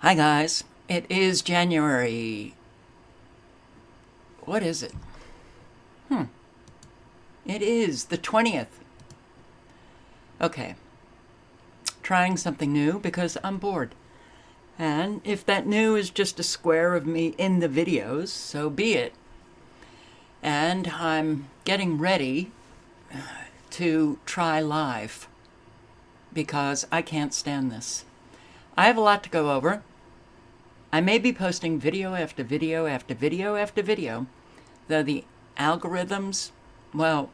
Hi guys, it is January. What is it? It is the 20th. Okay, trying something new because I'm bored. And if that new is just a square of me in the videos, so be it. And I'm getting ready to try live because I can't stand this. I have a lot to go over. I may be posting video after video after video after video, though the algorithms, well,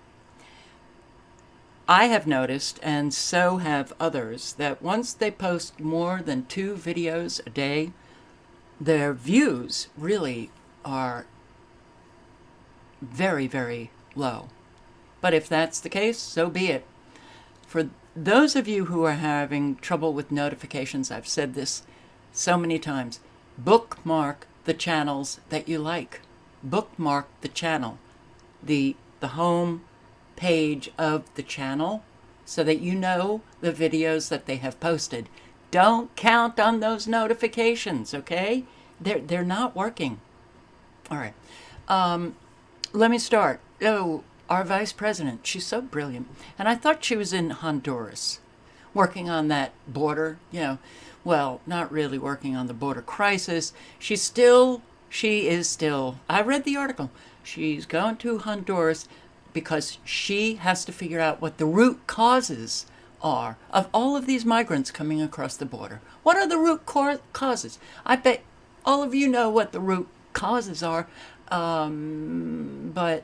I have noticed, and so have others, that once they post more than 2 videos a day, their views really are very, very low. But if that's the case, so be it. For those of you who are having trouble with notifications, I've said this so many times, bookmark the channels that you like. Bookmark the channel, the home page of the channel, so that you know the videos that they have posted. Don't count on those notifications, okay? They're not working. All right. Let me start. Oh, our vice president, she's so brilliant. And I thought she was in Honduras, working on that border, well, not really working on the border crisis. She is still, I read the article. She's going to Honduras because she has to figure out what the root causes are of all of these migrants coming across the border. What are the root causes? I bet all of you know what the root causes are, but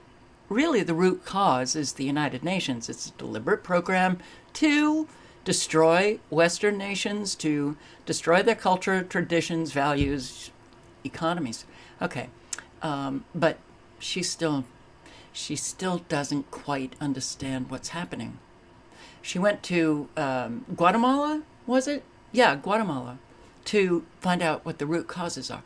really the root cause is the United Nations. It's a deliberate program to destroy Western nations, to destroy their culture, traditions, values, economies. Okay, but she still doesn't quite understand what's happening. She went to Guatemala, was it? Yeah, Guatemala, to find out what the root causes are.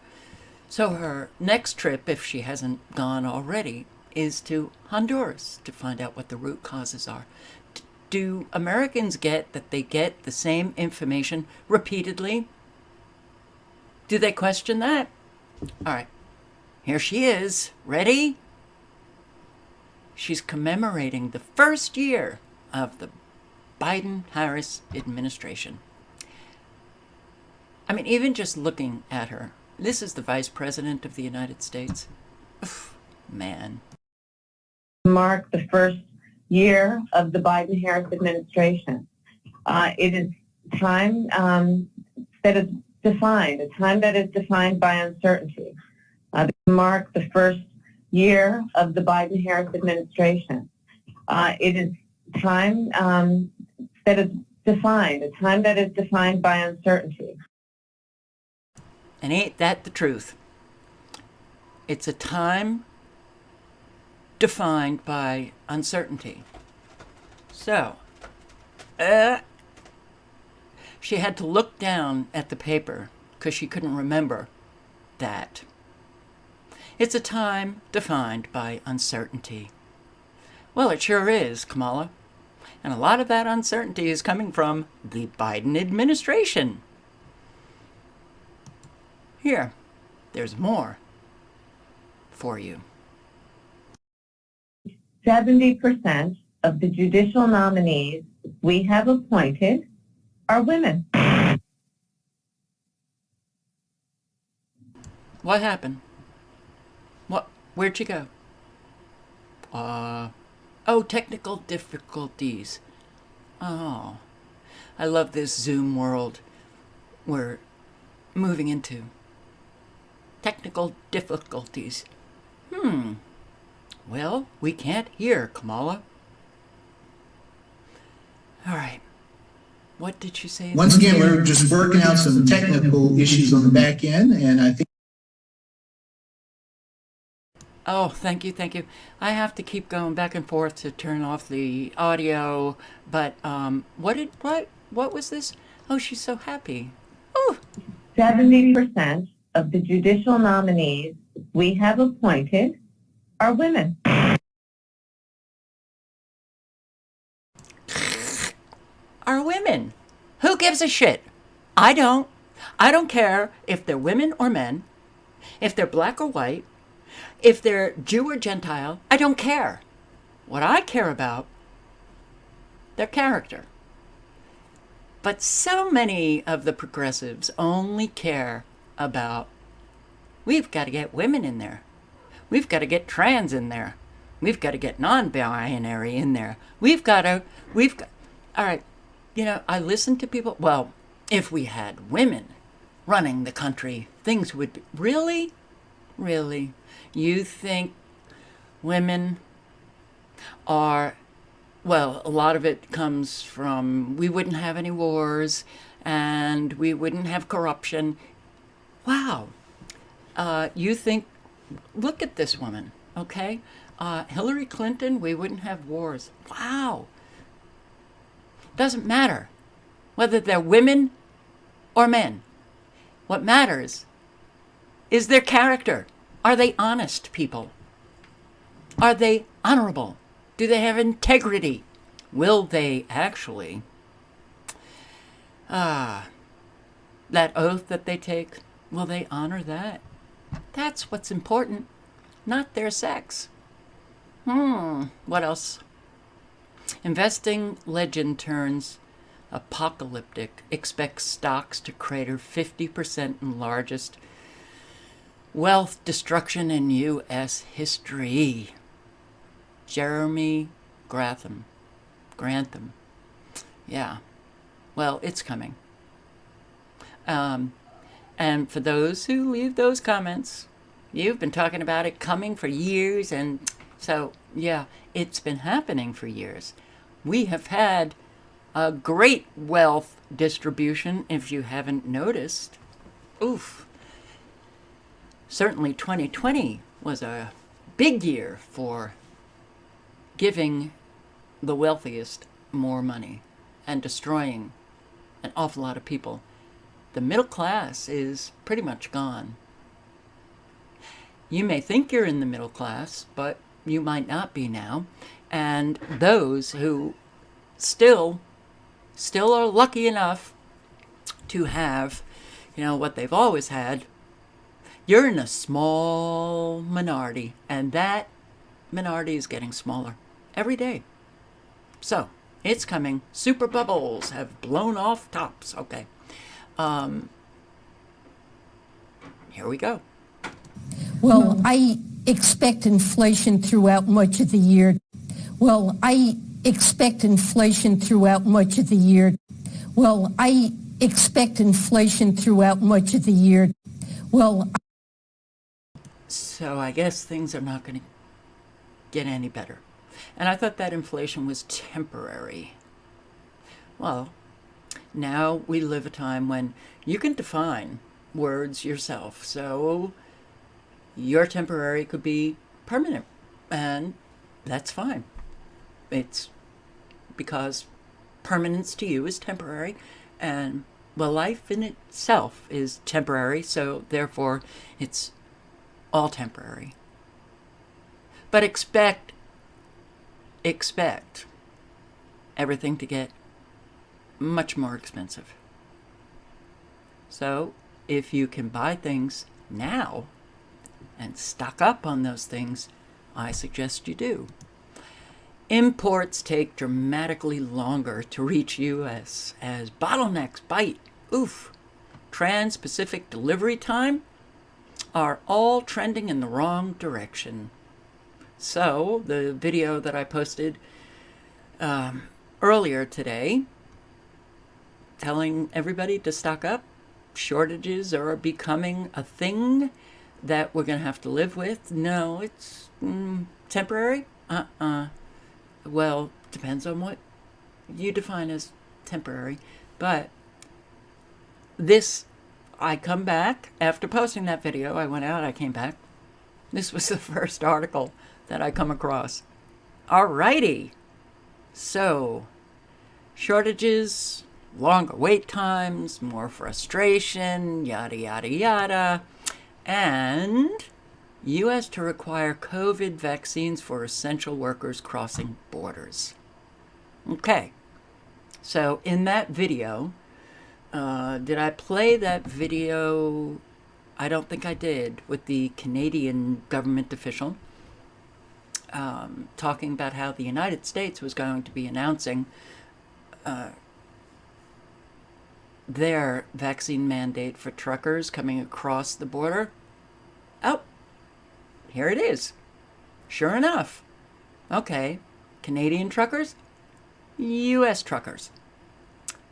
So her next trip, if she hasn't gone already, is to Honduras to find out what the root causes are. Do Americans get that they get the same information repeatedly? Do they question that? All right, here she is. Ready? She's commemorating the first year of the Biden-Harris administration. I mean, even just looking at her, this is the Vice President of the United States. Oof, man. Mark the first year of the Biden-Harris administration. It is time that is defined, a time that is defined by uncertainty. Mark the first year of the Biden-Harris administration. It is time that is defined, a time that is defined by uncertainty. And ain't that the truth? It's a time defined by uncertainty. So, she had to look down at the paper because she couldn't remember that. It's a time defined by uncertainty. Well, it sure is, Kamala. And a lot of that uncertainty is coming from the Biden administration. Here, there's more for you. 70% of the judicial nominees we have appointed are women. What happened? Where'd she go? Technical difficulties. Oh, I love this Zoom world we're moving into. Technical difficulties. Well, we can't hear Kamala. All right. What did she say? Once again, we're just working out some technical issues on the back end, and I think. Oh, thank you. I have to keep going back and forth to turn off the audio, but what was this? Oh, she's so happy. Oh. 70% of the judicial nominees we have appointed are women. Are women. Who gives a shit? I don't. I don't care if they're women or men, if they're black or white, if they're Jew or Gentile. I don't care. What I care about, their character. But so many of the progressives only care about, we've got to get women in there. We've got to get trans in there. We've got to get non-binary in there. All right, I listen to people. Well, if we had women running the country, things would be, really? Really? You think women are, well, a lot of it comes from, we wouldn't have any wars and we wouldn't have corruption. Wow. You think, look at this woman, okay? Hillary Clinton, we wouldn't have wars. Wow. Doesn't matter whether they're women or men. What matters is their character. Are they honest people? Are they honorable? Do they have integrity? Will they actually, that oath that they take, will they honor that? That's what's important, not their sex. What else? Investing legend turns apocalyptic. Expects stocks to crater 50% in largest wealth destruction in U.S. history. Jeremy Grantham. Yeah. Well, it's coming. And for those who leave those comments, you've been talking about it coming for years. And so, yeah, it's been happening for years. We have had a great wealth distribution, if you haven't noticed. Oof. Certainly 2020 was a big year for giving the wealthiest more money and destroying an awful lot of people. The middle class is pretty much gone. You may think you're in the middle class, but you might not be now. And those who still are lucky enough to have, what they've always had, you're in a small minority, and that minority is getting smaller every day. So, it's coming. Super bubbles have blown off tops. Okay. Here we go. Well, I expect inflation throughout much of the year. Well, I expect inflation throughout much of the year. Well, I expect inflation throughout much of the year. Well, so I guess things are not going to get any better. And I thought that inflation was temporary. Well, now we live a time when you can define words yourself. So your temporary could be permanent, and that's fine. It's because permanence to you is temporary, and life in itself is temporary, so therefore it's all temporary. But expect everything to get much more expensive. So if you can buy things now and stock up on those things, I suggest you do. Imports take dramatically longer to reach U.S. as bottlenecks bite. Oof. Trans-Pacific delivery time are all trending in the wrong direction. So the video that I posted earlier today, telling everybody to stock up, shortages are becoming a thing that we're going to have to live with. No, it's temporary. Well, depends on what you define as temporary. But this, I come back after posting that video. I went out, I came back. This was the first article that I come across. Alrighty. So, shortages, longer wait times, more frustration, yada, yada, yada. And U.S. to require COVID vaccines for essential workers crossing borders. Okay. So, in that video, Did I play that video? I don't think I did, with the Canadian government official talking about how the United States was going to be announcing their vaccine mandate for truckers coming across the border. Oh, here it is. Sure enough. Okay, Canadian truckers, U.S. truckers.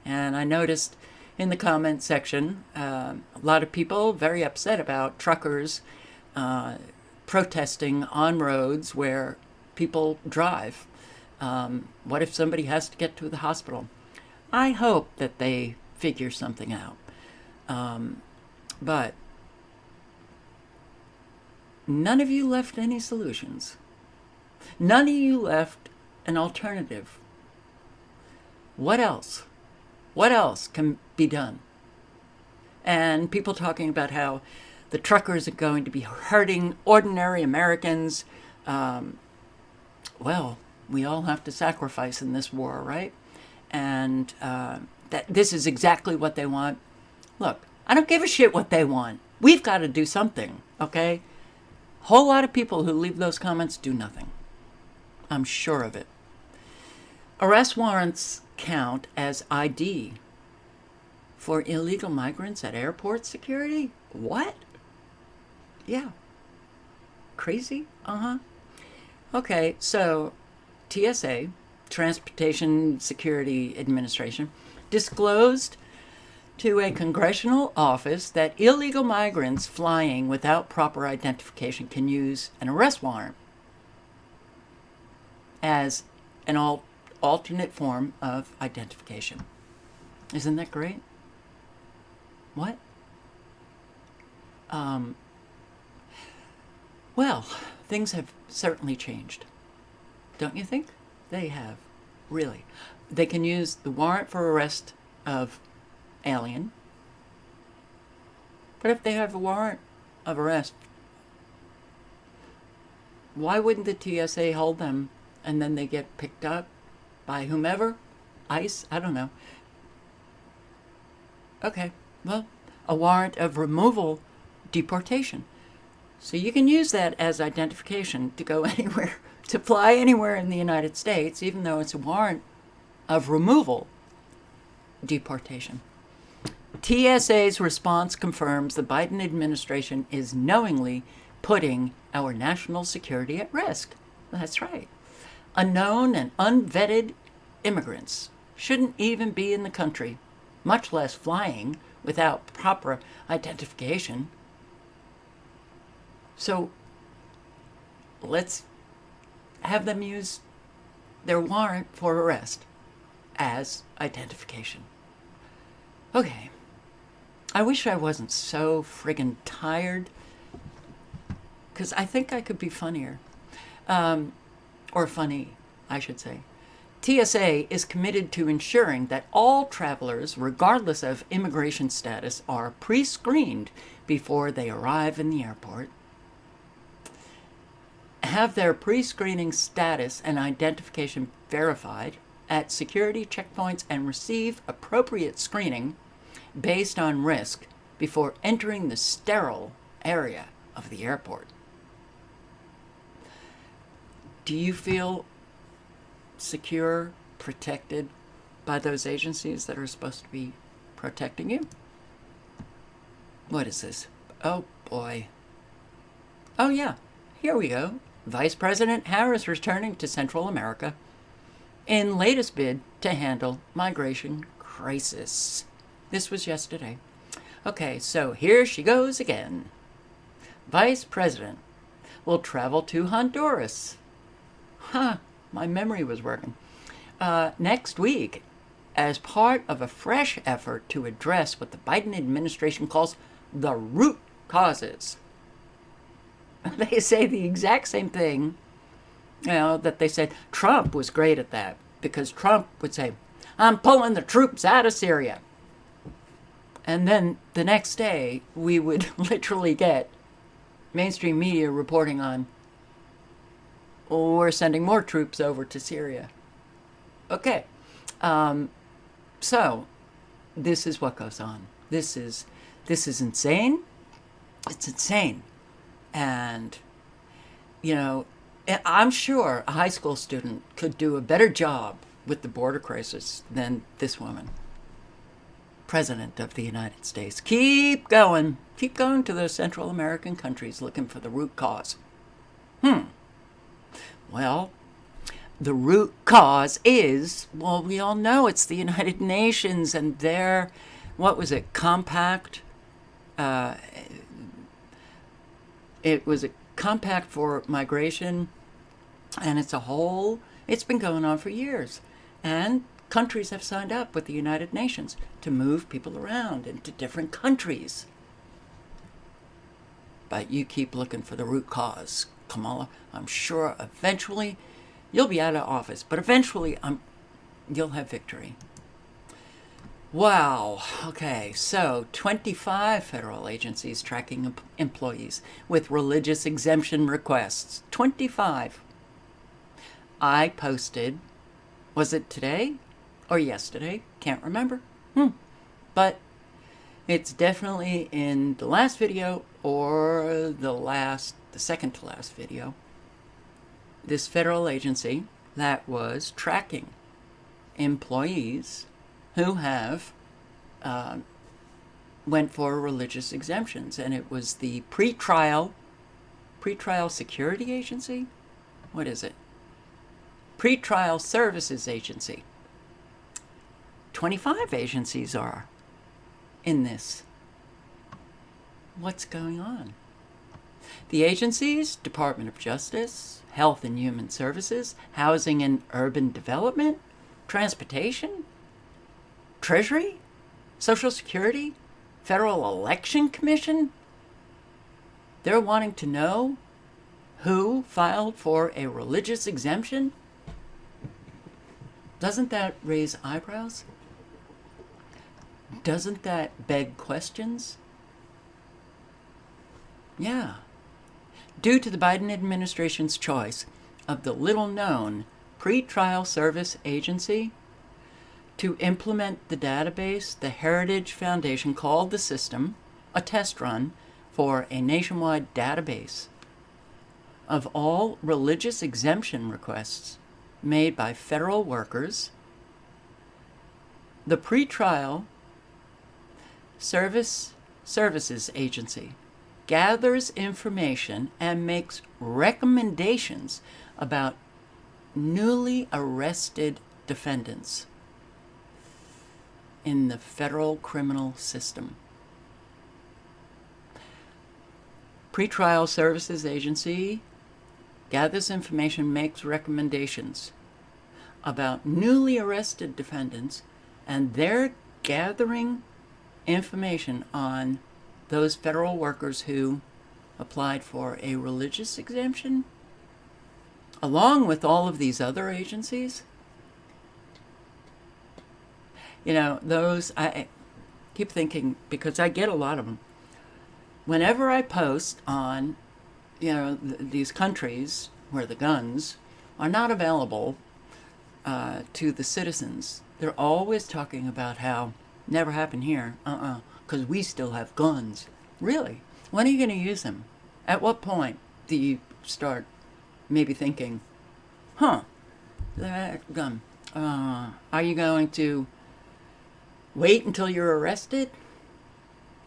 And I noticed in the comment section, a lot of people very upset about truckers protesting on roads where people drive. What if somebody has to get to the hospital? I hope that they figure something out. But none of you left any solutions. None of you left an alternative. What else? What else can be done? And people talking about how the truckers are going to be hurting ordinary Americans. Well, we all have to sacrifice in this war, right? And that this is exactly what they want. Look, I don't give a shit what they want. We've got to do something, okay? Whole lot of people who leave those comments do nothing. I'm sure of it. Arrest warrants count as ID for illegal migrants at airport security? What? Yeah. Crazy? Okay, so TSA, Transportation Security Administration, disclosed to a congressional office that illegal migrants flying without proper identification can use an arrest warrant as an alternate form of identification. Isn't that great? What? Well, things have certainly changed. Don't you think? They have. Really. They can use the warrant for arrest of alien. But if they have a warrant of arrest, why wouldn't the TSA hold them and then they get picked up by whomever? ICE? I don't know. Okay, well, a warrant of removal, deportation. So you can use that as identification to go anywhere, to fly anywhere in the United States, even though it's a warrant of removal, deportation. TSA's response confirms the Biden administration is knowingly putting our national security at risk. That's right. Unknown and unvetted immigrants shouldn't even be in the country, much less flying without proper identification. So let's have them use their warrant for arrest as identification. Okay. I wish I wasn't so friggin' tired, because I think I could be funnier. Or funny, I should say. TSA is committed to ensuring that all travelers, regardless of immigration status, are pre-screened before they arrive in the airport, have their pre-screening status and identification verified at security checkpoints, and receive appropriate screening based on risk before entering the sterile area of the airport. Do you feel secure, protected by those agencies that are supposed to be protecting you? What is this? Oh boy. Oh yeah, here we go. Vice President Harris returning to Central America in latest bid to handle migration crisis. This was yesterday. Okay, so here she goes again. Vice President will travel to Honduras. My memory was working. Next week, as part of a fresh effort to address what the Biden administration calls the root causes. They say the exact same thing, that they said Trump was great at that, because Trump would say, I'm pulling the troops out of Syria. And then the next day, we would literally get mainstream media reporting on, we're sending more troops over to Syria. Okay, so this is what goes on. This is insane. It's insane. And, you know, I'm sure a high school student could do a better job with the border crisis than this woman, President of the United States. Keep going to those Central American countries looking for the root cause. Well, the root cause is, well, we all know it's the United Nations and their, what was it, compact? It was a compact for migration, and it's been going on for years. And countries have signed up with the United Nations to move people around into different countries. But you keep looking for the root cause, Kamala. I'm sure eventually you'll be out of office, but eventually you'll have victory. Wow. Okay, so 25 federal agencies tracking employees with religious exemption requests. 25. I posted, was it today or yesterday? Can't remember. But it's definitely in the last video or the second to last video. This federal agency that was tracking employees who have went for religious exemptions, and it was the pretrial security agency. What is it? Pretrial services agency. 25 agencies are in this. What's going on? The agencies: Department of Justice, Health and Human Services, Housing and Urban Development, Transportation, Treasury, Social Security, Federal Election Commission. They're wanting to know who filed for a religious exemption. Doesn't that raise eyebrows? Doesn't that beg questions? Yeah. Due to the Biden administration's choice of the little-known Pretrial Service Agency to implement the database, the Heritage Foundation called the system a test run for a nationwide database of all religious exemption requests made by federal workers. The Pretrial Services Agency gathers information and makes recommendations about newly arrested defendants in the federal criminal system. Pretrial Services Agency gathers information, makes recommendations about newly arrested defendants, and they're gathering information on those federal workers who applied for a religious exemption, along with all of these other agencies. You know, those, I keep thinking, because I get a lot of them. Whenever I post on, you know, these countries where the guns are not available to the citizens, they're always talking about how never happened here, because we still have guns. Really? When are you going to use them? At what point do you start maybe thinking, that gun, are you going to wait until you're arrested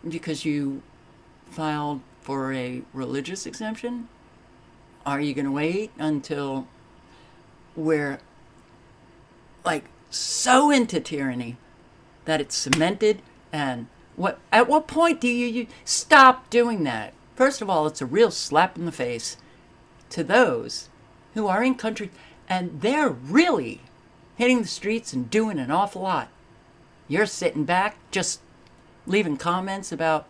because you filed for a religious exemption? Are you going to wait until we're like so into tyranny that it's cemented? And at what point do you stop doing that? First of all, it's a real slap in the face to those who are in country and they're really hitting the streets and doing an awful lot. You're sitting back just leaving comments about,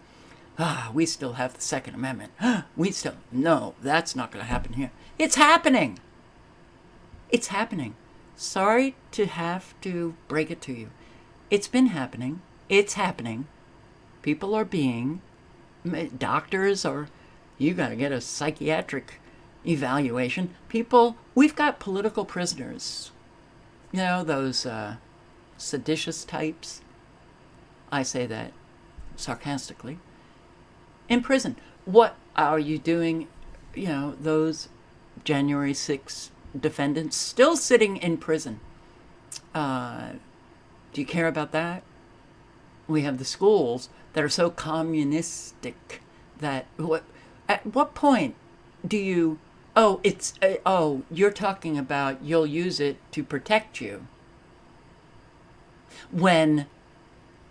we still have the Second Amendment. No, that's not going to happen here. It's happening. It's happening. Sorry to have to break it to you. It's been happening. It's happening. People are being, doctors are, you got to get a psychiatric evaluation. People, we've got political prisoners. You know, those seditious types. I say that sarcastically, in prison. What are you doing? Those January 6 defendants still sitting in prison. Do you care about that? We have the schools that are so communistic that at what point do you, you're talking about you'll use it to protect you when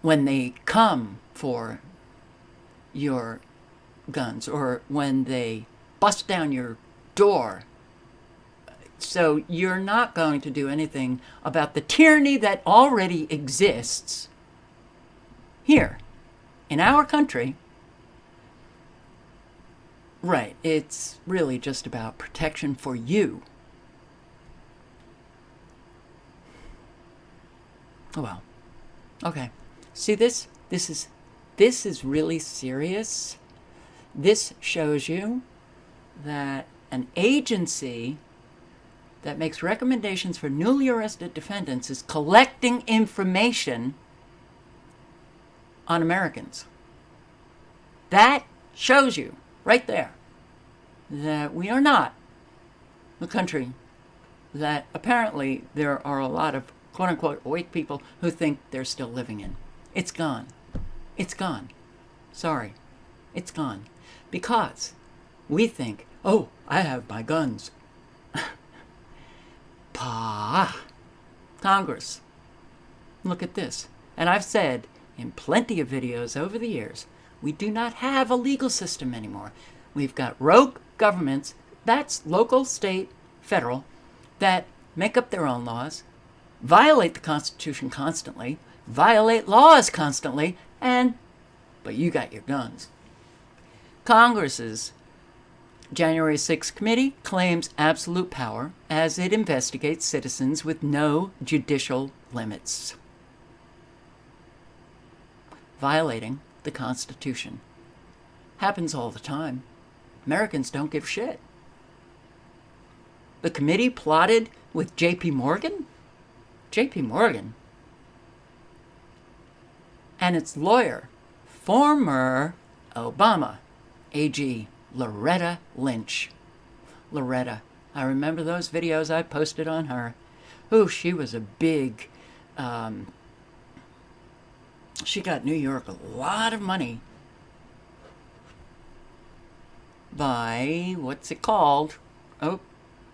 they come for your guns or when they bust down your door. So you're not going to do anything about the tyranny that already exists here in our country. Right, it's really just about protection for you. Oh well. Okay. See this? This is really serious. This shows you that an agency that makes recommendations for newly arrested defendants is collecting information on Americans. That shows you right there that we are not the country that apparently there are a lot of quote-unquote awake people who think they're still living in. It's gone. It's gone. Sorry. It's gone. Because we think, oh, I have my guns. Congress, look at this. And I've said in plenty of videos over the years, we do not have a legal system anymore. We've got rogue governments, that's local, state, federal, that make up their own laws, violate the Constitution constantly, violate laws constantly, but you got your guns. Congress's January 6th committee claims absolute power as it investigates citizens with no judicial limits, violating the Constitution. Happens all the time. Americans don't give shit. The committee plotted with J.P. Morgan? J.P. Morgan? And its lawyer, former Obama AG Loretta Lynch. Loretta. I remember those videos I posted on her. Oh, she was a big... she got New York a lot of money by, what's it called? Oh,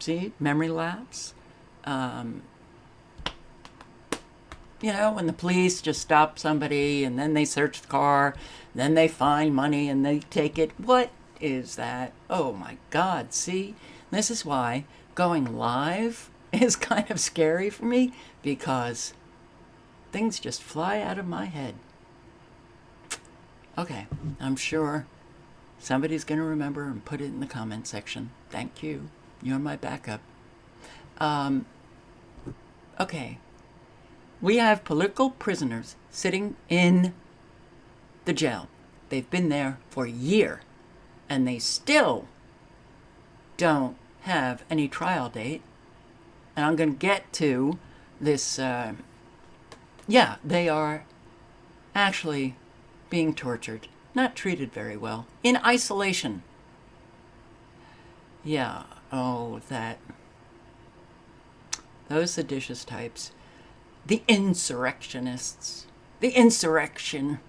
see, memory lapse. When the police just stop somebody and then they search the car, then they find money and they take it. What is that? Oh my God, see? This is why going live is kind of scary for me, because things just fly out of my head. Okay, I'm sure somebody's going to remember and put it in the comment section. Thank you. You're my backup. Okay. We have political prisoners sitting in the jail. They've been there for a year, and they still don't have any trial date. And I'm going to get to this. They are actually being tortured, not treated very well, in isolation. Yeah, those seditious types, the insurrectionists, the insurrection,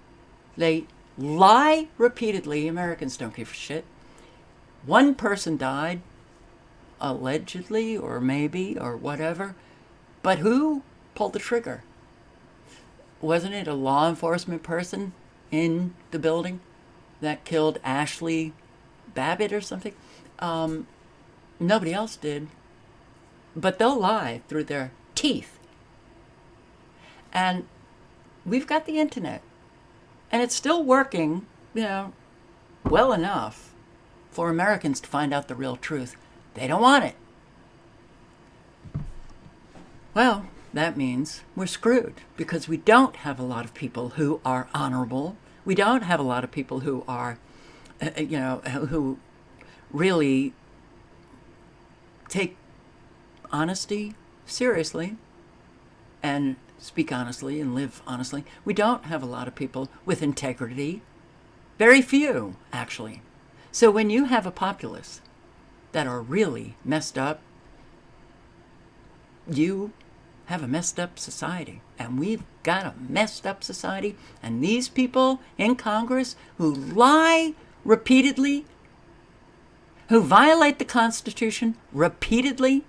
they lie repeatedly. Americans don't give a shit. One person died, allegedly, or maybe, or whatever, but who pulled the trigger? Wasn't it a law enforcement person in the building that killed Ashley Babbitt or something? Nobody else did. But they'll lie through their teeth. And we've got the internet. And it's still working, well enough for Americans to find out the real truth. They don't want it. Well, that means we're screwed, because we don't have a lot of people who are honorable. We don't have a lot of people who are, who really take honesty seriously and speak honestly and live honestly, we don't have a lot of people with integrity. Very few, actually. So when you have a populace that are really messed up, you have a messed up society. And we've got a messed up society. And these people in Congress who lie repeatedly, who violate the Constitution repeatedly,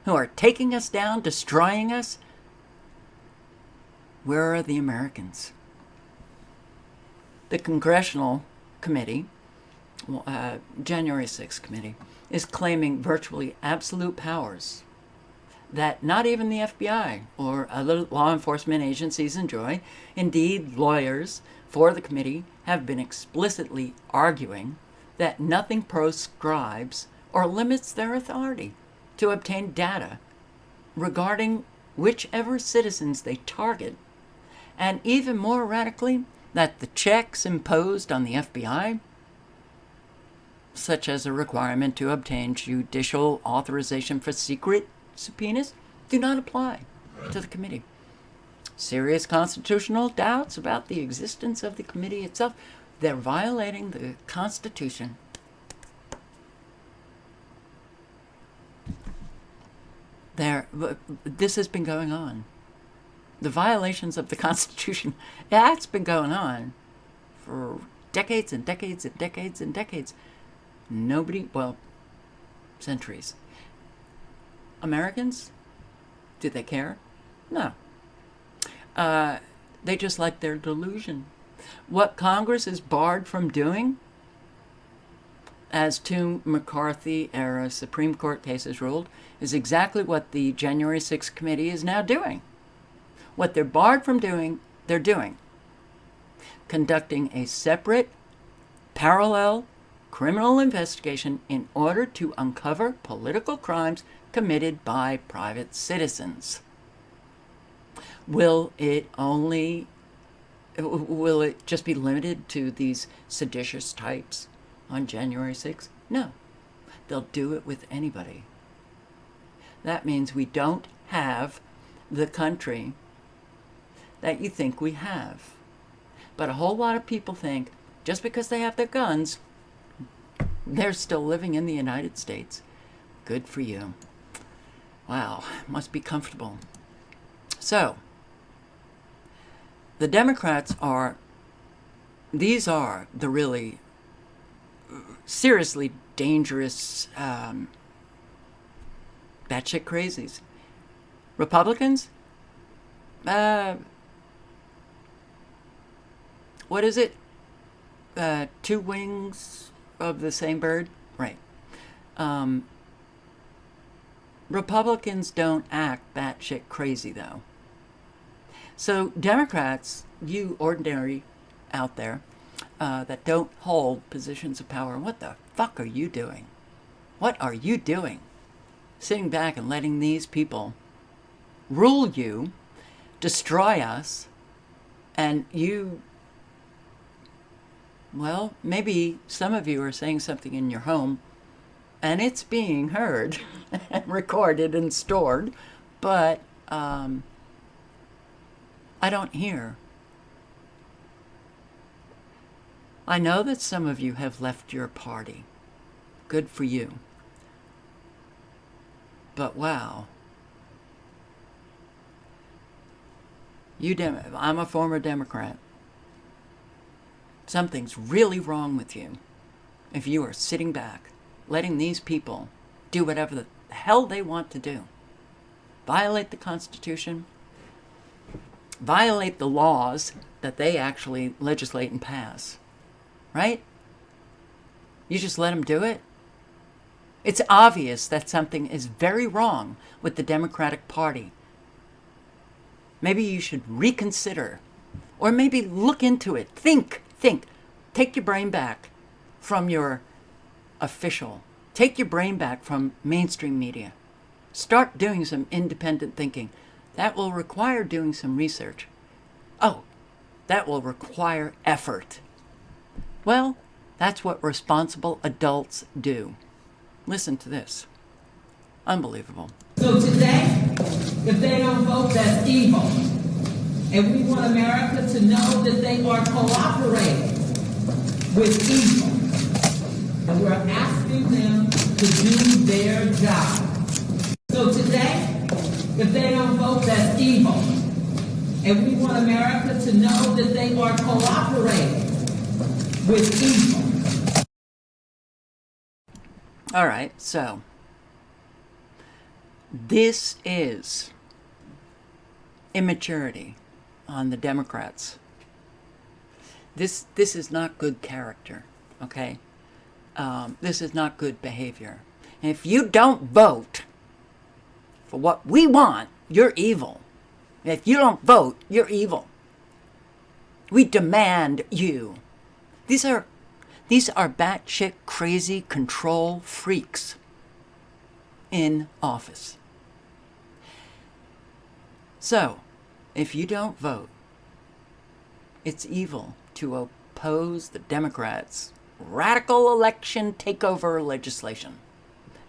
who are taking us down, destroying us, where are the Americans? The Congressional Committee, January 6th Committee, is claiming virtually absolute powers that not even the FBI or other law enforcement agencies enjoy. Indeed, lawyers for the committee have been explicitly arguing that nothing proscribes or limits their authority to obtain data regarding whichever citizens they target, and even more radically, that the checks imposed on the FBI, such as a requirement to obtain judicial authorization for secret subpoenas, do not apply to the committee. Serious constitutional doubts about the existence of the committee itself. They're violating the Constitution. This has been going on. The violations of the Constitution, that's been going on for decades and decades and decades and decades. Nobody, well, centuries. Americans, do they care? No. They just like their delusion. What Congress is barred from doing, as two McCarthy-era Supreme Court cases ruled, is exactly what the January 6th committee is now doing. What they're barred from doing, they're doing. Conducting a separate, parallel criminal investigation in order to uncover political crimes committed by private citizens. Will it just be limited to these seditious types on January 6th? No. They'll do it with anybody. That means we don't have the country that you think we have. But a whole lot of people think just because they have their guns, they're still living in the United States. Good for you. Wow, must be comfortable. So, the Democrats these are the really seriously dangerous batshit crazies. Republicans, what is it? Two wings of the same bird? Right. Republicans don't act batshit crazy, though. So Democrats, you ordinary out there that don't hold positions of power, what the fuck are you doing? What are you doing? Sitting back and letting these people rule you, destroy us, and you, well, maybe some of you are saying something in your home and it's being heard and recorded and stored, but I don't hear. I know that some of you have left your party. Good for you. But wow. I'm a former Democrat. Something's really wrong with you if you are sitting back, letting these people do whatever the hell they want to do. Violate the Constitution, violate the laws that they actually legislate and pass. Right? You just let them do it? It's obvious that something is very wrong with the Democratic Party. Maybe you should reconsider, or maybe look into it. Think. Take your brain back from your official. Take your brain back from mainstream media. Start doing some independent thinking. That will require doing some research. Oh, that will require effort. Well, that's what responsible adults do. Listen to this. Unbelievable. So today, if they don't vote, that's evil. And we want America to know that they are cooperating with evil. And we're asking them to do their job. So today, if they don't vote, that's evil. And we want America to know that they are cooperating with evil. All right, so this is immaturity on the Democrats. This is not good character, okay? This is not good behavior. And if you don't vote for what we want, you're evil. If you don't vote, you're evil. We demand you. These are batshit crazy control freaks in office. So, if you don't vote, it's evil to oppose the Democrats' radical election takeover legislation.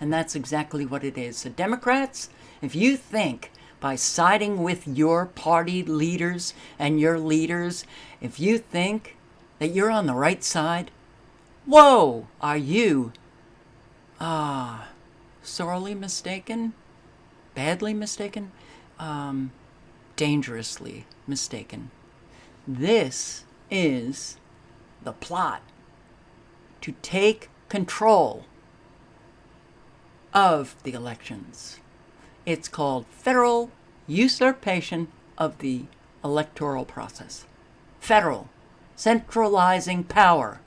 And that's exactly what it is. So Democrats, if you think by siding with your party leaders and your leaders, if you think that you're on the right side, whoa, are you sorely mistaken? Badly mistaken? Dangerously mistaken. This is the plot to take control of the elections. It's called federal usurpation of the electoral process. Federal, centralizing power.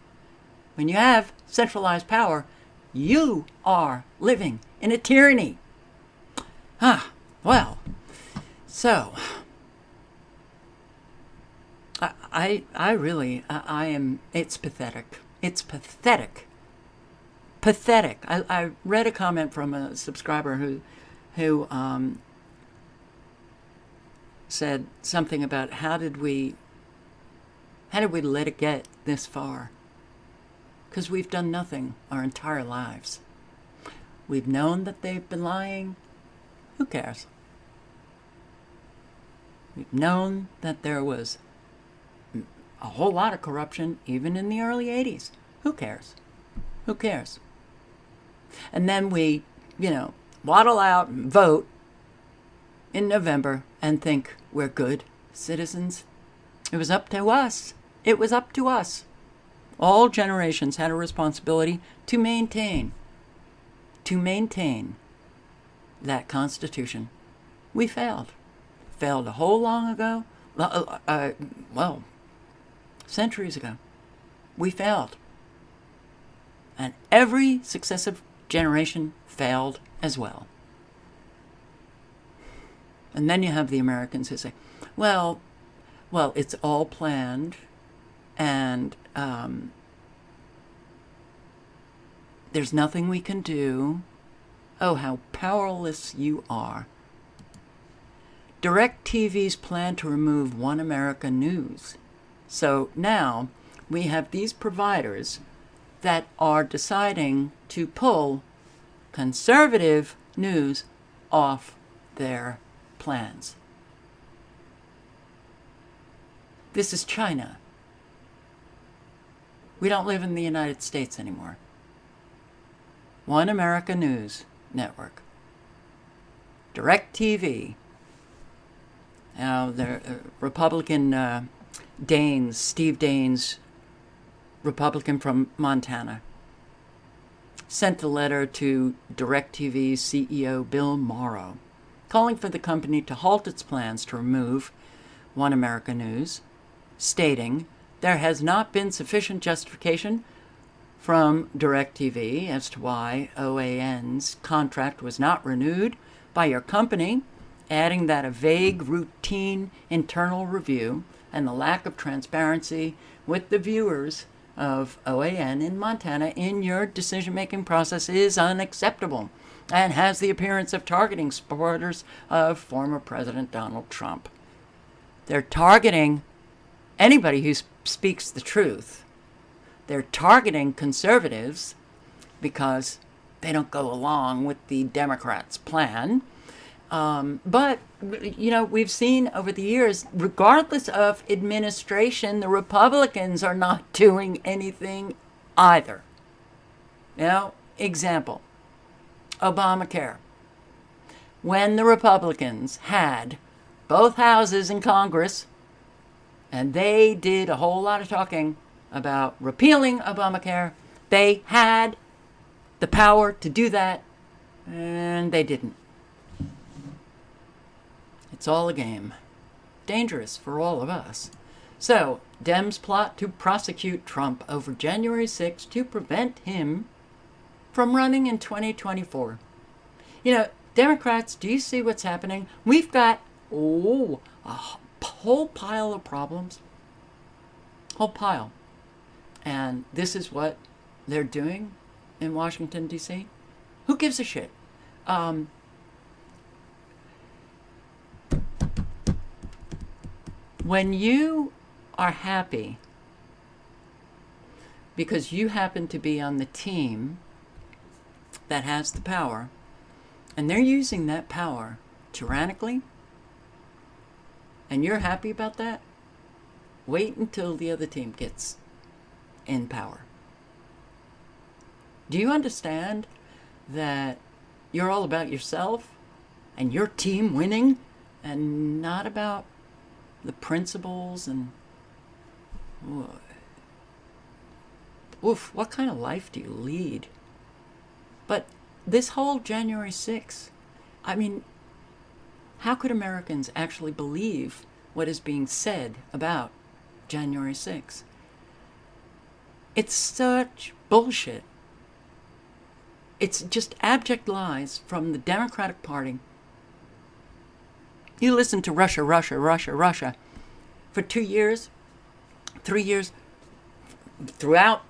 When you have centralized power, you are living in a tyranny. So I am, it's pathetic. It's pathetic. Pathetic. I read a comment from a subscriber who said something about how did we let it get this far? Because we've done nothing our entire lives. We've known that they've been lying. Who cares? We've known that there was a whole lot of corruption, even in the early 80s. Who cares? Who cares? And then we, waddle out and vote in November and think we're good citizens. It was up to us. It was up to us. All generations had a responsibility to maintain that Constitution. We failed. Failed a whole long ago. Centuries ago. We failed. And every successive generation failed as well. And then you have the Americans who say, well, it's all planned, and there's nothing we can do. Oh, how powerless you are. DirecTV's plan to remove One America News. So now we have these providers that are deciding to pull conservative news off their plans. This is China. We don't live in the United States anymore. One America News Network. DirecTV. Now, the Republican Daines, Steve Daines, Republican from Montana, sent a letter to DirecTV's CEO Bill Morrow, calling for the company to halt its plans to remove One America News, stating there has not been sufficient justification from DirecTV as to why OAN's contract was not renewed by your company, adding that a vague, routine internal review and the lack of transparency with the viewers of OAN in Montana in your decision-making process is unacceptable and has the appearance of targeting supporters of former President Donald Trump. They're targeting anybody who speaks the truth. They're targeting conservatives because they don't go along with the Democrats' plan. But, we've seen over the years, regardless of administration, the Republicans are not doing anything either. Example, Obamacare. When the Republicans had both houses in Congress, and they did a whole lot of talking about repealing Obamacare, they had the power to do that, and they didn't. It's all a game. Dangerous for all of us. So, Dems plot to prosecute Trump over January 6th to prevent him from running in 2024. Democrats, do you see what's happening? We've got, a whole pile of problems. Whole pile. And this is what they're doing in Washington, D.C.? Who gives a shit? When you are happy because you happen to be on the team that has the power, and they're using that power tyrannically, and you're happy about that, wait until the other team gets in power. Do you understand that you're all about yourself and your team winning and not about the principles and what kind of life do you lead? But this whole January 6th, how could Americans actually believe what is being said about January 6th? It's such bullshit. It's just abject lies from the Democratic Party. You listen to Russia, Russia, Russia, Russia for 2 years, 3 years, throughout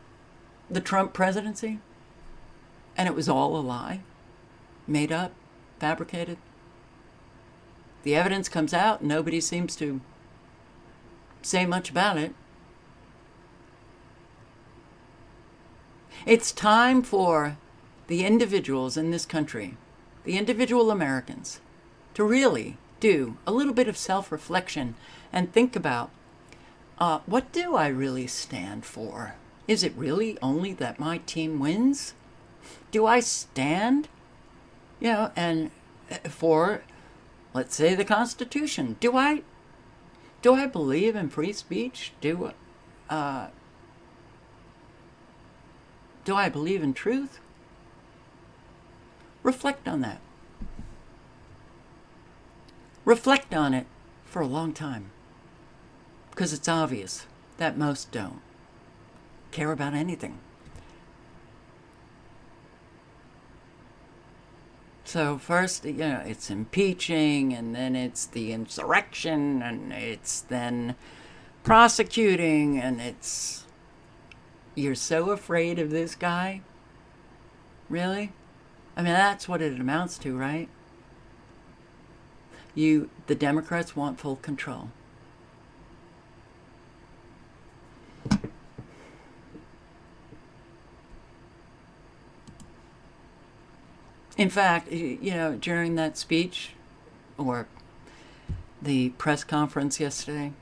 the Trump presidency, and it was all a lie, made up, fabricated. The evidence comes out, nobody seems to say much about it. It's time for the individuals in this country, the individual Americans, to really do a little bit of self-reflection and think about, what do I really stand for? Is it really only that my team wins? Do I stand, and for, let's say, the Constitution? Do I believe in free speech? Do I believe in truth? Reflect on that. Reflect on it for a long time, because it's obvious that most don't care about anything. So first, it's impeaching, and then it's the insurrection, and it's then prosecuting, and you're so afraid of this guy? Really? That's what it amounts to, right? The Democrats want full control. In fact, during that speech or the press conference yesterday,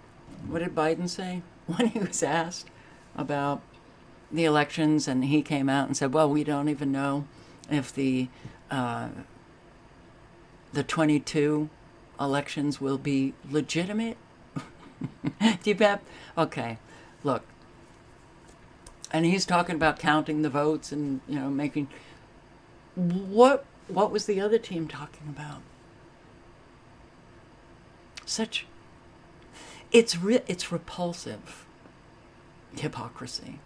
what did Biden say when he was asked about the elections? And he came out and said, well, we don't even know if the 22 elections will be legitimate. Do you bet? Okay, look. And he's talking about counting the votes and, making... What was the other team talking about? It's repulsive hypocrisy.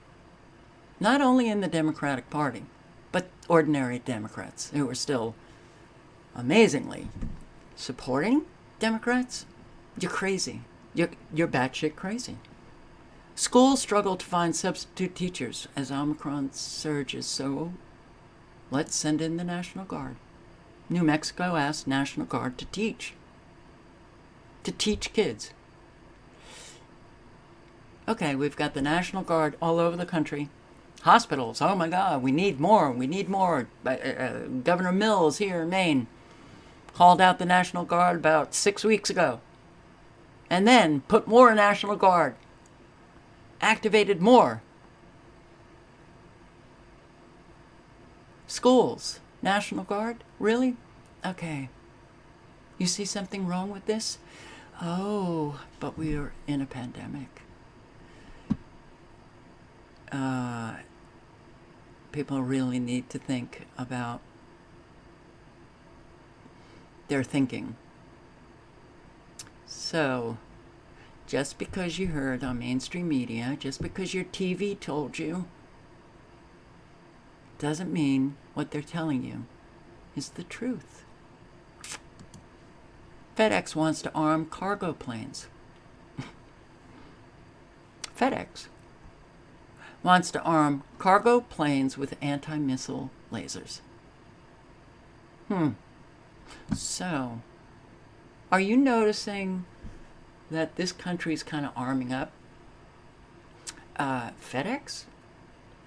Not only in the Democratic Party, but ordinary Democrats who are still amazingly supporting Democrats. You're crazy. You're batshit crazy. Schools struggle to find substitute teachers as Omicron surges, so let's send in the National Guard. New Mexico asked National Guard to teach kids. Okay, we've got the National Guard all over the country. Hospitals, oh my God, we need more. Governor Mills here in Maine called out the National Guard about 6 weeks ago. And then put more National Guard. Activated more. Schools, National Guard? Really? Okay. You see something wrong with this? Oh, but we are in a pandemic. People really need to think about their thinking. So, just because you heard on mainstream media, just because your TV told you, doesn't mean what they're telling you is the truth. FedEx wants to arm cargo planes. FedEx wants to arm cargo planes with anti-missile lasers. So, are you noticing that this country's kind of arming up? FedEx,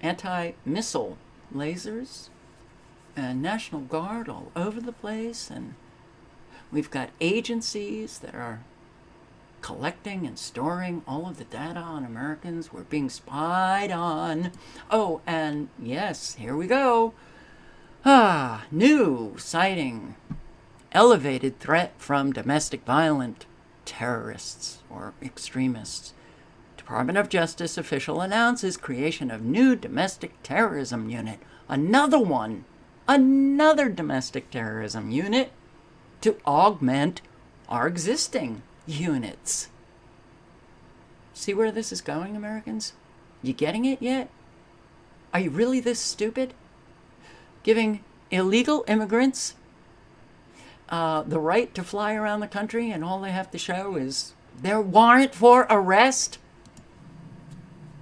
anti-missile lasers, and National Guard all over the place, and we've got agencies that are collecting and storing all of the data on Americans. We're being spied on. Oh, and yes, here we go. New sighting. Elevated threat from domestic violent terrorists or extremists. Department of Justice official announces creation of new domestic terrorism unit. Another one. Another domestic terrorism unit to augment our existing units. See where this is going, Americans? You getting it yet? Are you really this stupid? Giving illegal immigrants the right to fly around the country, and all they have to show is their warrant for arrest?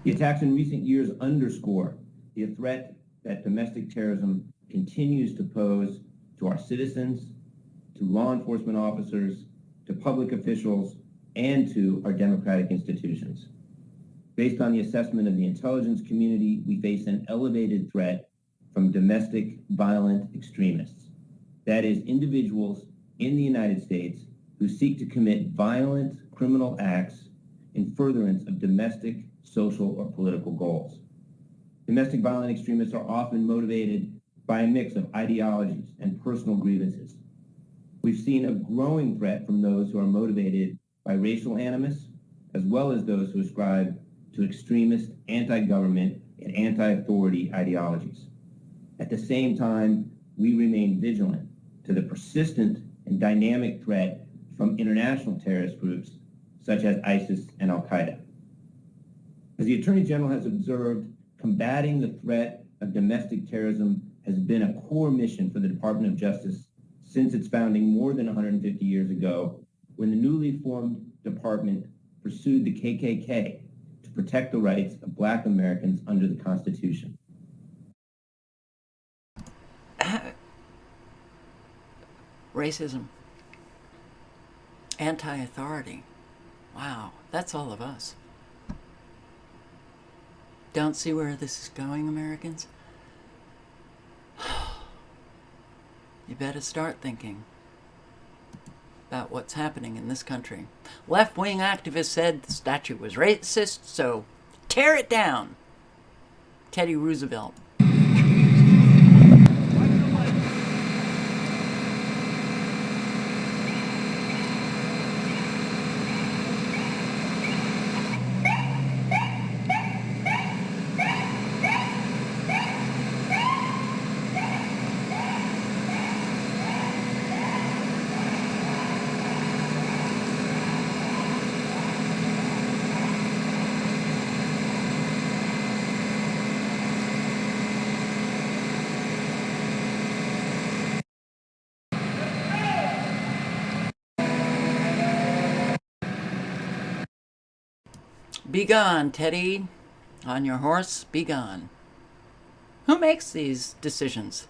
The attacks in recent years underscore the threat that domestic terrorism continues to pose to our citizens, to law enforcement officers, to public officials, and to our democratic institutions. Based on the assessment of the intelligence community, we face an elevated threat from domestic violent extremists. That is, individuals in the United States who seek to commit violent criminal acts in furtherance of domestic, social, or political goals. Domestic violent extremists are often motivated by a mix of ideologies and personal grievances. We've seen a growing threat from those who are motivated by racial animus, as well as those who ascribe to extremist, anti-government, and anti-authority ideologies. At the same time, we remain vigilant to the persistent and dynamic threat from international terrorist groups such as ISIS and Al-Qaeda. As the Attorney General has observed, combating the threat of domestic terrorism has been a core mission for the Department of Justice since its founding more than 150 years ago, when the newly formed department pursued the KKK to protect the rights of Black Americans under the Constitution. Racism. Anti-authority. Wow, that's all of us. Don't see where this is going, Americans? You better start thinking about what's happening in this country. Left-wing activists said the statue was racist, so tear it down. Teddy Roosevelt. Be gone, Teddy. On your horse, be gone. Who makes these decisions?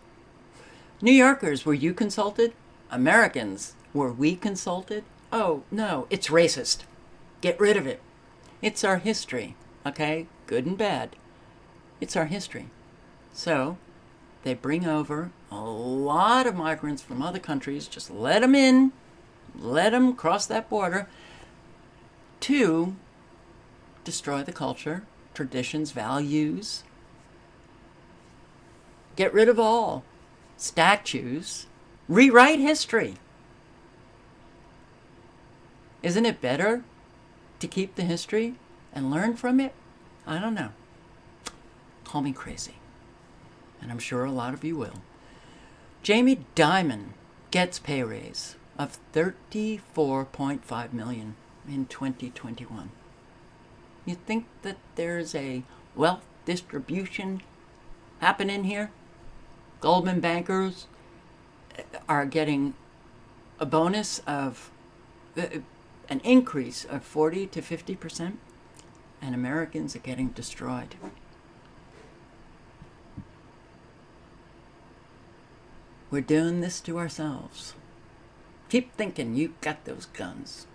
New Yorkers, were you consulted? Americans, were we consulted? Oh, no, it's racist. Get rid of it. It's our history, okay? Good and bad. It's our history. So, they bring over a lot of migrants from other countries, just let them in, let them cross that border to destroy the culture, traditions, values, get rid of all statues, rewrite history. Isn't it better to keep the history and learn from it? I don't know. Call me crazy. And I'm sure a lot of you will. Jamie Dimon gets pay raise of $34.5 million in 2021. You think that there's a wealth distribution happening here? Goldman bankers are getting a bonus of an increase of 40 to 50%, and Americans are getting destroyed. We're doing this to ourselves. Keep thinking you got those guns.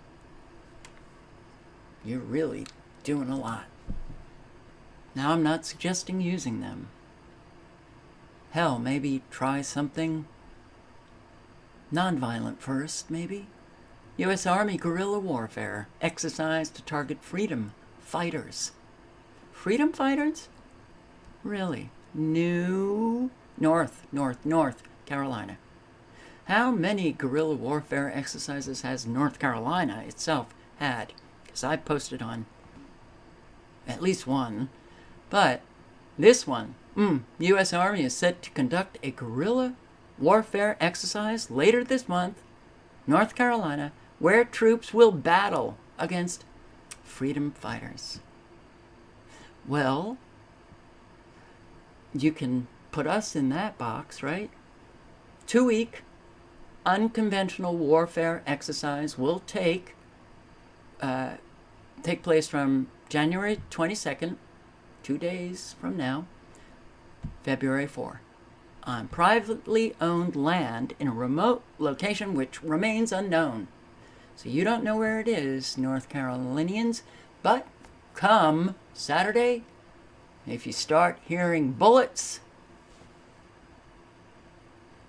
You're really doing a lot. Now, I'm not suggesting using them. Hell, maybe try something nonviolent first, maybe? U.S. Army guerrilla warfare exercise to target freedom fighters. Freedom fighters? Really? North Carolina. How many guerrilla warfare exercises has North Carolina itself had? Because I posted on at least one. But this one, U.S. Army is set to conduct a guerrilla warfare exercise later this month, North Carolina, where troops will battle against freedom fighters. Well, you can put us in that box, right? 2-week unconventional warfare exercise will take place from January 22nd, 2 days from now, February 4, on privately owned land in a remote location which remains unknown. So you don't know where it is, North Carolinians, but come Saturday, if you start hearing bullets,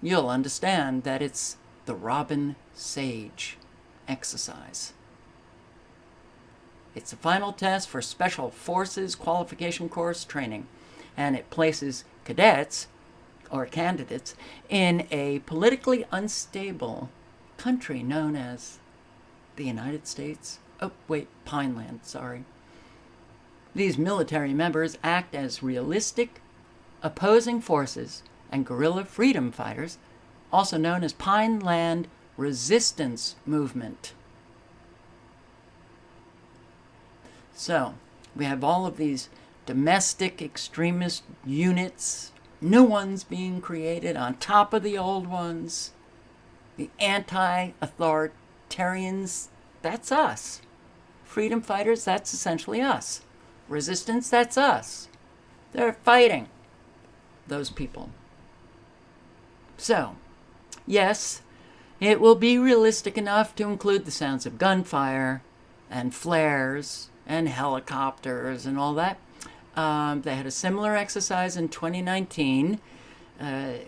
you'll understand that it's the Robin Sage exercise. It's the final test for Special Forces Qualification Course training, and it places cadets or candidates in a politically unstable country known as the United States. Pineland, sorry. These military members act as realistic opposing forces and guerrilla freedom fighters, also known as Pineland Resistance Movement. So, we have all of these domestic extremist units, new ones being created on top of the old ones. The anti-authoritarians, that's us. Freedom fighters, that's essentially us. Resistance, that's us. They're fighting those people. So, yes, it will be realistic enough to include the sounds of gunfire and flares and helicopters and all that. They had a similar exercise in 2019. And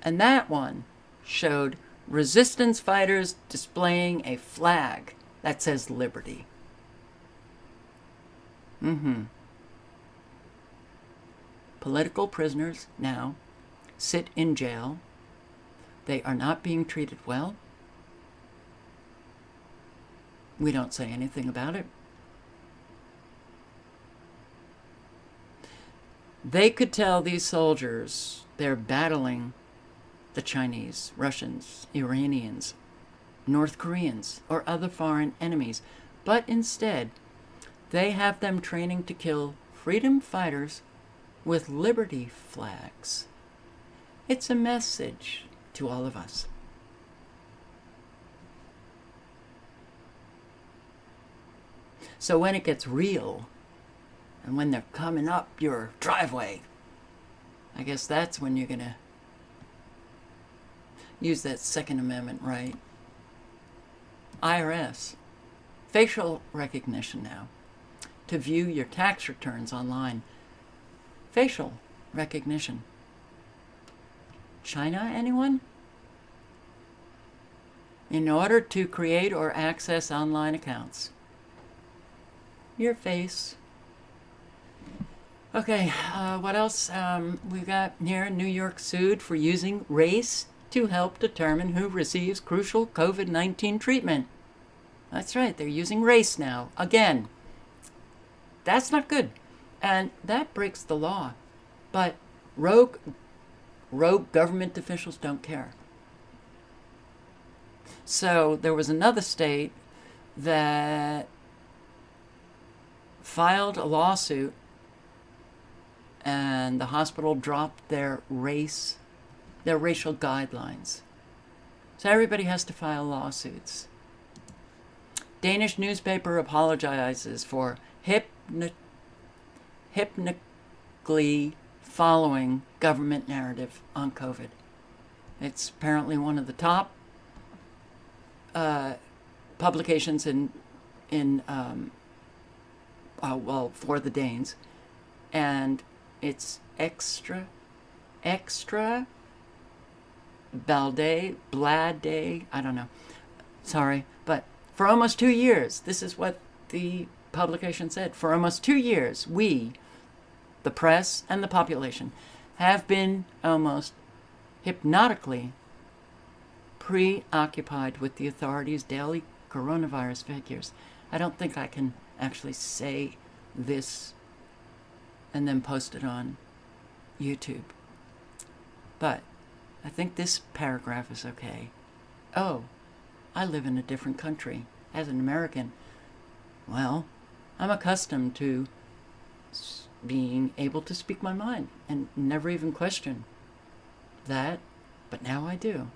that one showed resistance fighters displaying a flag that says liberty. Political prisoners now sit in jail. They are not being treated well. We don't say anything about it. They could tell these soldiers they're battling the Chinese, Russians, Iranians, North Koreans, or other foreign enemies, but instead they have them training to kill freedom fighters with liberty flags. It's a message to all of us. So when it gets real, and when they're coming up your driveway, I guess that's when you're going to use that Second Amendment right. IRS, facial recognition now, to view your tax returns online. Facial recognition. China, anyone? In order to create or access online accounts. Your face. Okay, what else? We got here New York sued for using race to help determine who receives crucial COVID-19 treatment. That's right, they're using race now. Again, that's not good. And that breaks the law. But rogue government officials don't care. So there was another state that filed a lawsuit, and the hospital dropped their racial guidelines. So everybody has to file lawsuits. Danish newspaper apologizes for hypnically following government narrative on COVID. It's apparently one of the top publications for the Danes, and it's extra blade, I don't know, sorry, but for almost 2 years, this is what the publication said, for almost 2 years, we, the press and the population, have been almost hypnotically preoccupied with the authorities' daily coronavirus figures. I don't think I can actually say this and then post it on YouTube. But I think this paragraph is okay. Oh, I live in a different country. As an American, well, I'm accustomed to being able to speak my mind and never even question that, but now I do.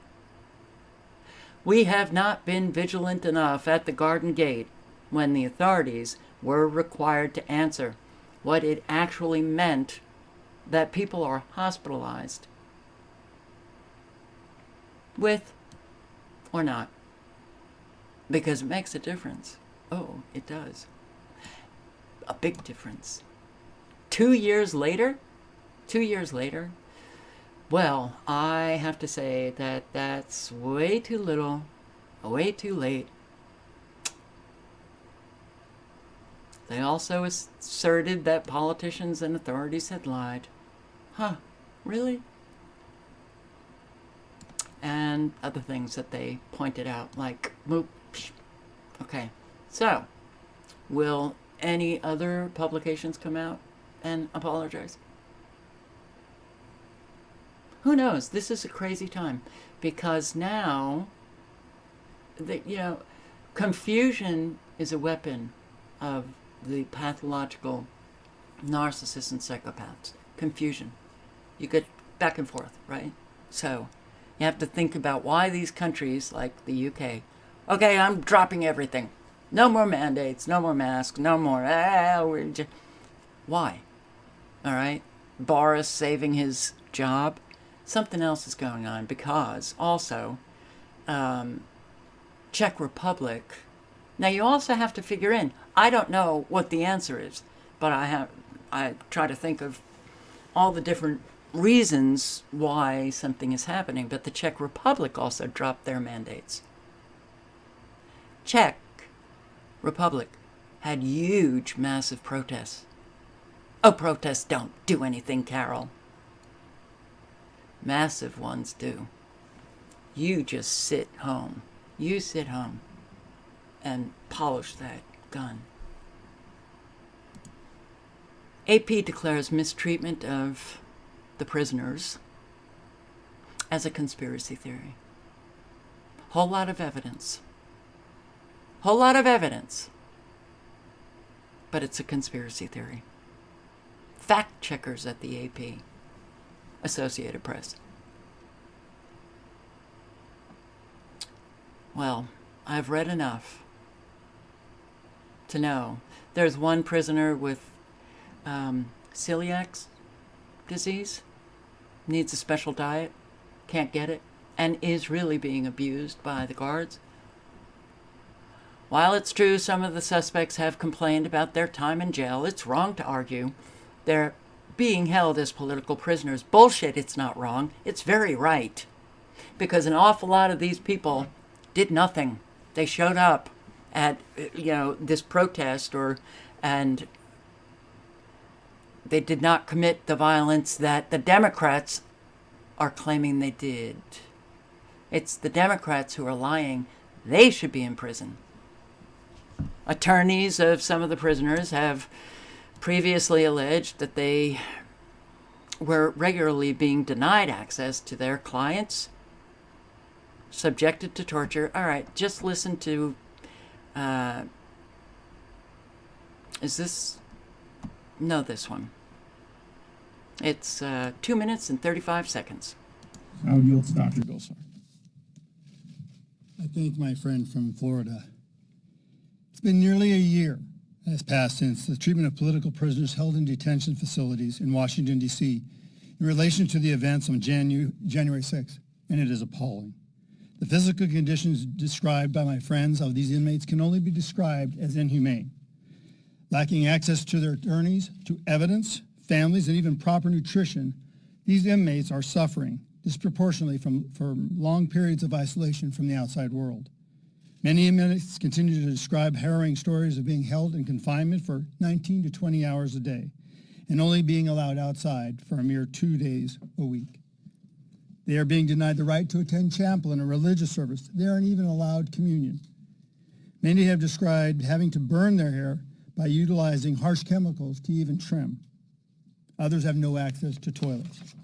We have not been vigilant enough at the Garden Gate when the authorities were required to answer what it actually meant that people are hospitalized with or not, because it makes a difference. Oh, it does. A big difference. 2 years later, well, I have to say that that's way too little, way too late. They also asserted that politicians and authorities had lied. Huh, really? And other things that they pointed out, like, okay, so, will any other publications come out and apologize? Who knows? This is a crazy time, because now, confusion is a weapon of the pathological narcissists and psychopaths. Confusion. You get back and forth, right? So you have to think about why these countries like the UK, okay, I'm dropping everything. No more mandates, no more masks, no more. Why? All right? Boris saving his job. Something else is going on, because also Czech Republic. Now you also have to figure in, I don't know what the answer is, but I try to think of all the different reasons why something is happening, but the Czech Republic also dropped their mandates. Czech Republic had huge, massive protests. Oh, protests don't do anything, Carol. Massive ones do. You just sit home. You sit home and polish that gun. AP declares mistreatment of the prisoners as a conspiracy theory. Whole lot of evidence. Whole lot of evidence. But it's a conspiracy theory. Fact checkers at the AP. Associated Press. Well, I've read enough to know there's one prisoner with celiac disease, needs a special diet, can't get it, and is really being abused by the guards. While it's true some of the suspects have complained about their time in jail, it's wrong to argue they're being held as political prisoners. Bullshit, it's not wrong. It's very right. Because an awful lot of these people did nothing. They showed up at, this protest and they did not commit the violence that the Democrats are claiming they did. It's the Democrats who are lying. They should be in prison. Attorneys of some of the prisoners have previously alleged that they were regularly being denied access to their clients, subjected to torture. All right, just listen to, this one. It's 2 minutes and 35 seconds. I'll yield to Dr. Gosar. I thank my friend from Florida. It's been nearly a year has passed since the treatment of political prisoners held in detention facilities in Washington, D.C. in relation to the events on January 6th, and it is appalling. The physical conditions described by my friends of these inmates can only be described as inhumane. Lacking access to their attorneys, to evidence, families, and even proper nutrition, these inmates are suffering disproportionately from long periods of isolation from the outside world. Many inmates continue to describe harrowing stories of being held in confinement for 19 to 20 hours a day and only being allowed outside for a mere 2 days a week. They are being denied the right to attend chapel and a religious service. They aren't even allowed communion. Many have described having to burn their hair by utilizing harsh chemicals to even trim. Others have no access to toilets.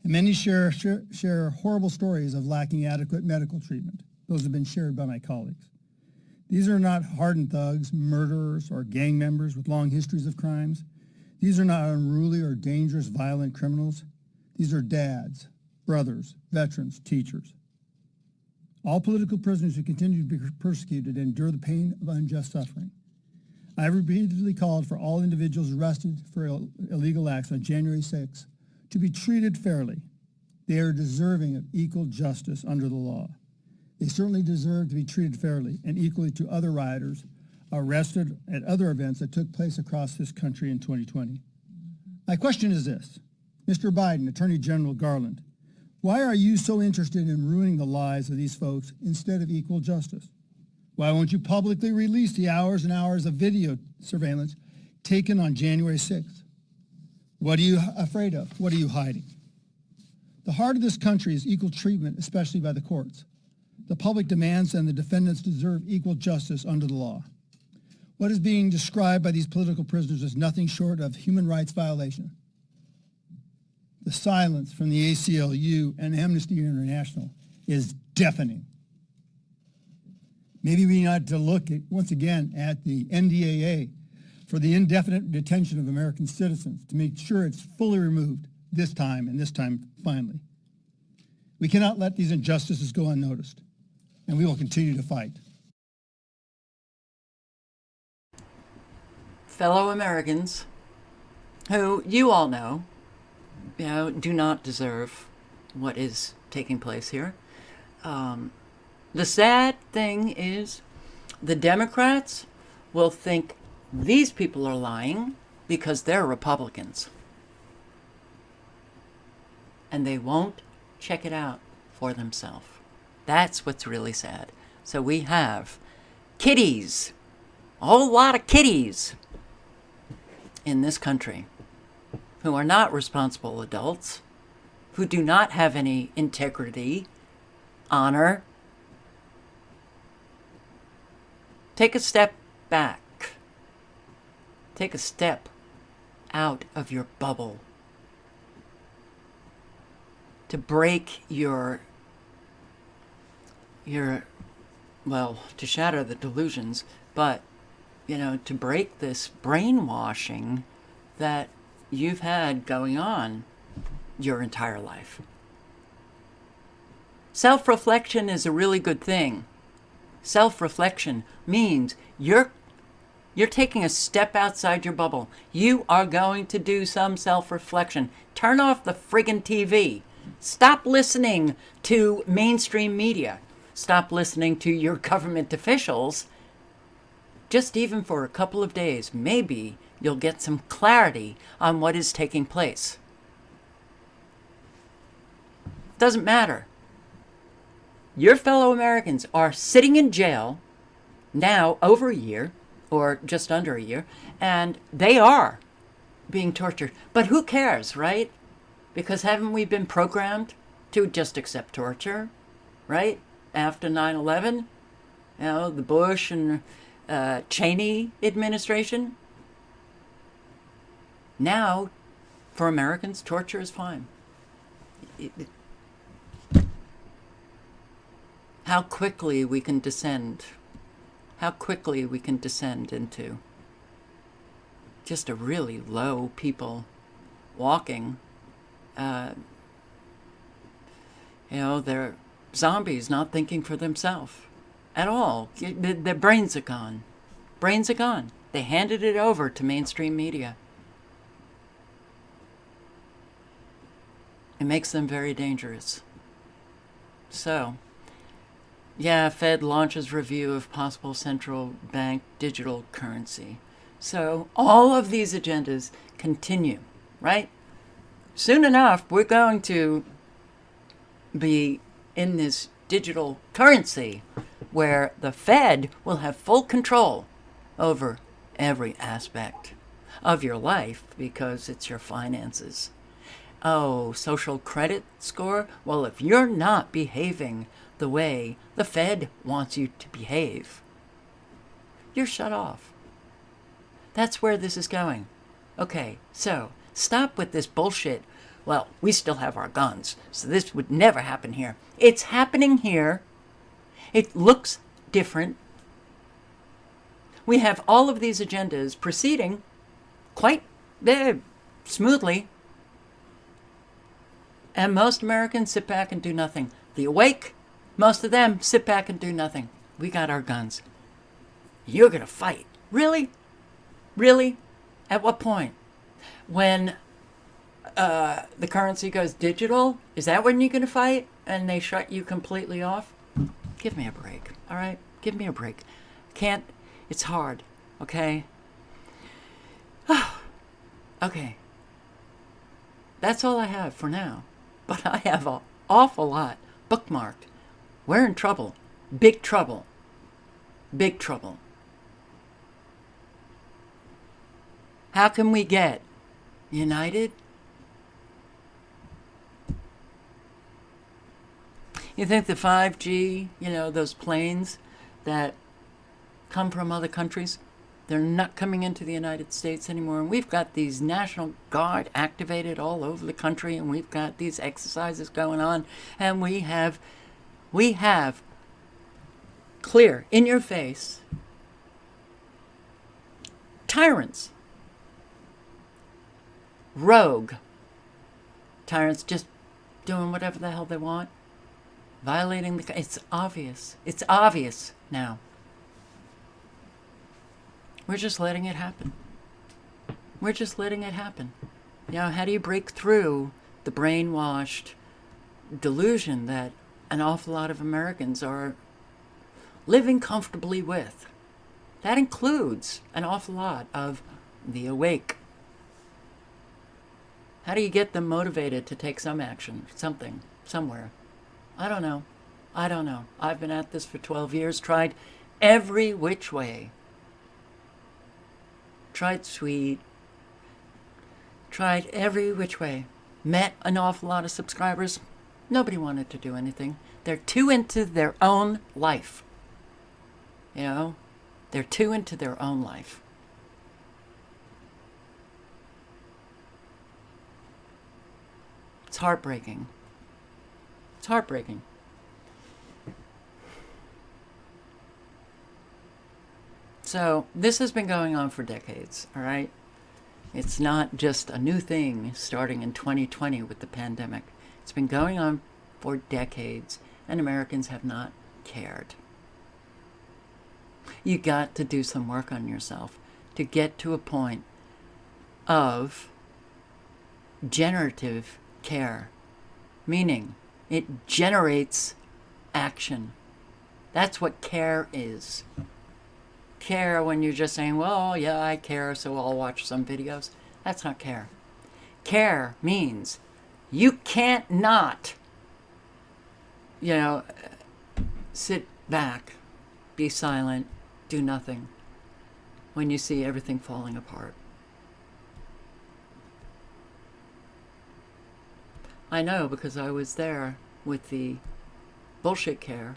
And many share horrible stories of lacking adequate medical treatment. Those have been shared by my colleagues. These are not hardened thugs, murderers, or gang members with long histories of crimes. These are not unruly or dangerous, violent criminals. These are dads, brothers, veterans, teachers. All political prisoners who continue to be persecuted endure the pain of unjust suffering. I have repeatedly called for all individuals arrested for illegal acts on January 6 to be treated fairly. They are deserving of equal justice under the law. They certainly deserve to be treated fairly and equally to other rioters arrested at other events that took place across this country in 2020. My question is this: Mr. Biden, Attorney General Garland, why are you so interested in ruining the lives of these folks instead of equal justice? Why won't you publicly release the hours and hours of video surveillance taken on January 6th? What are you afraid of? What are you hiding? The heart of this country is equal treatment, especially by the courts. The public demands and the defendants deserve equal justice under the law. What is being described by these political prisoners is nothing short of human rights violation. The silence from the ACLU and Amnesty International is deafening. Maybe we need to look once again at the NDAA for the indefinite detention of American citizens to make sure it's fully removed this time and this time finally. We cannot let these injustices go unnoticed, and we will continue to fight. Fellow Americans, who you all know, do not deserve what is taking place here. The sad thing is the Democrats will think these people are lying because they're Republicans. And they won't check it out for themselves. That's what's really sad. So we have kiddies, a whole lot of kiddies in this country who are not responsible adults, who do not have any integrity, honor. Take a step back. Take a step out of your bubble. To break to shatter the delusions, but, to break this brainwashing that you've had going on your entire life. Self-reflection is a really good thing. Self-reflection means you're taking a step outside your bubble. You are going to do some self-reflection. Turn off the friggin' TV. Stop listening to mainstream media. Stop listening to your government officials. Just even for a couple of days, maybe You'll get some clarity on what is taking place. Doesn't matter. Your fellow Americans are sitting in jail now over a year, or just under a year, and they are being tortured. But who cares, right? Because haven't we been programmed to just accept torture, right? After 9/11, you know, the Bush and Cheney administration. Now, for Americans, torture is fine. How quickly we can descend. How quickly we can descend into just a really low people walking. You know, they're zombies not thinking for themselves at all. Their brains are gone. Brains are gone. They handed it over to mainstream media. It makes them very dangerous. So, yeah, Fed launches review of possible central bank digital currency. So all of these agendas continue, right? Soon enough, we're going to be in this digital currency where the Fed will have full control over every aspect of your life because it's your finances. Oh, social credit score? Well, if you're not behaving the way the Fed wants you to behave, you're shut off. That's where this is going. Okay, so stop with this bullshit. Well, we still have our guns, so this would never happen here. It's happening here. It looks different. We have all of these agendas proceeding quite smoothly. And most Americans sit back and do nothing. The awake, most of them sit back and do nothing. We got our guns. You're going to fight. Really? Really? At what point? When the currency goes digital? Is that when you're going to fight? And they shut you completely off? Give me a break, all right? Give me a break. Can't, it's hard, okay? Okay. That's all I have for now. But I have an awful lot bookmarked. We're in trouble. Big trouble. Big trouble. How can we get united? You think the 5G, you know, those planes that come from other countries, they're not coming into the United States anymore. And we've got these National Guard activated all over the country, and we've got these exercises going on, and we have clear, in your face, tyrants. Rogue tyrants just doing whatever the hell they want, violating the. It's obvious. It's obvious now. We're just letting it happen. We're just letting it happen. You know, how do you break through the brainwashed delusion that an awful lot of Americans are living comfortably with? That includes an awful lot of the awake. How do you get them motivated to take some action, something, somewhere? I don't know. I don't know. I've been at this for 12 years, tried every which way. Tried sweet. Tried every which way. Met an awful lot of subscribers. Nobody wanted to do anything. They're too into their own life. You know? They're too into their own life. It's heartbreaking. It's heartbreaking. So this has been going on for decades, all right? It's not just a new thing starting in 2020 with the pandemic. It's been going on for decades, and Americans have not cared. You got to do some work on yourself to get to a point of generative care, meaning it generates action. That's what care is. care when you're just saying, well, yeah, I care, so I'll watch some videos. That's not care. Care means you can't not, sit back, be silent, do nothing when you see everything falling apart. I know because I was there with the bullshit care.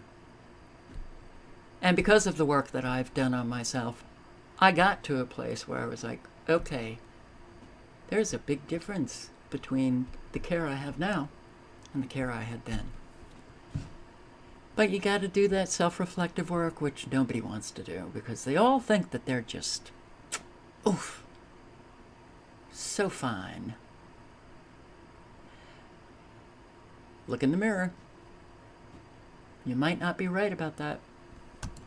And because of the work that I've done on myself, I got to a place where I was like, okay, there's a big difference between the care I have now and the care I had then. But you got to do that self-reflective work, which nobody wants to do because they all think that they're just, oof, so fine. Look in the mirror. You might not be right about that.